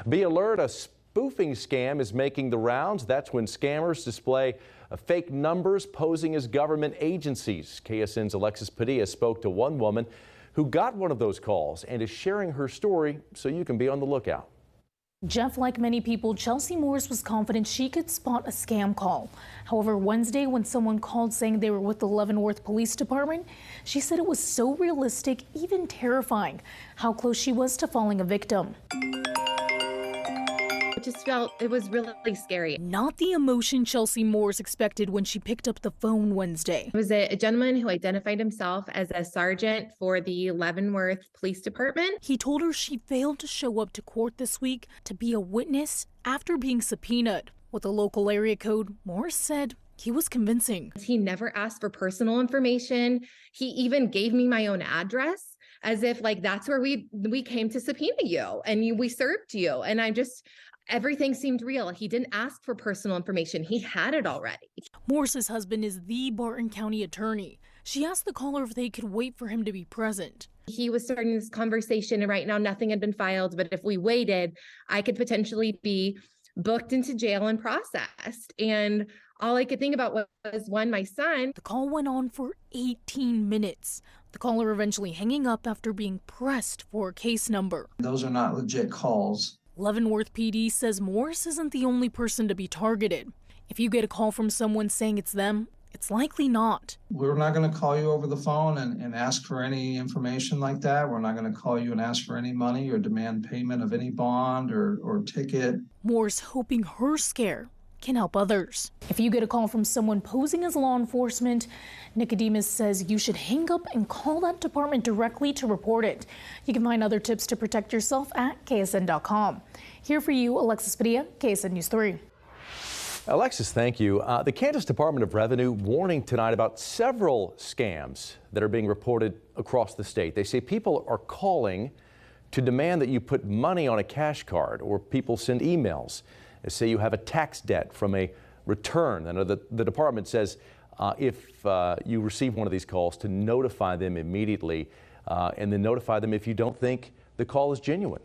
Be alert, a spoofing scam is making the rounds. That's when scammers display fake numbers posing as government agencies. KSN's Alexis Padilla spoke to one woman who got one of those calls and is sharing her story so you can be on the lookout. Jeff, like many people, Chelsea Morris was confident she could spot a scam call. However, Wednesday, when someone called saying they were with the Leavenworth Police Department, she said it was so realistic, even terrifying, how close she was to falling a victim. I just felt it was really scary. Not the emotion Chelsea Morris expected when she picked up the phone Wednesday. It was a gentleman who identified himself as a sergeant for the Leavenworth Police Department. He told her she failed to show up to court this week to be a witness after being subpoenaed. With the local area code, Morris said he was convincing. He never asked for personal information. He even gave me my own address, as if like that's where we came to subpoena you and we served you. And everything seemed real. He didn't ask for personal information. He had it already. Morris's husband is the Barton County attorney. She asked the caller if they could wait for him to be present. He was starting this conversation, and right now nothing had been filed, but if we waited, I could potentially be booked into jail and processed. And all I could think about was, one, my son. The call went on for 18 minutes. The caller eventually hanging up after being pressed for a case number. Those are not legit calls. Leavenworth PD says Morris isn't the only person to be targeted. If you get a call from someone saying it's them, it's likely not. We're not going to call you over the phone and ask for any information like that. We're not going to call you and ask for any money or demand payment of any bond or ticket. Morris hoping her scare can help others. If you get a call from someone posing as law enforcement, Nicodemus says you should hang up and call that department directly to report it. You can find other tips to protect yourself at KSN.com. Here for you, Alexis Padilla, KSN News 3. Alexis, thank you. The Kansas Department of Revenue warning tonight about several scams that are being reported across the state. They say people are calling to demand that you put money on a cash card, or people send emails. They say you have a tax debt from a return. And the department says if you receive one of these calls, to notify them immediately and then notify them if you don't think the call is genuine.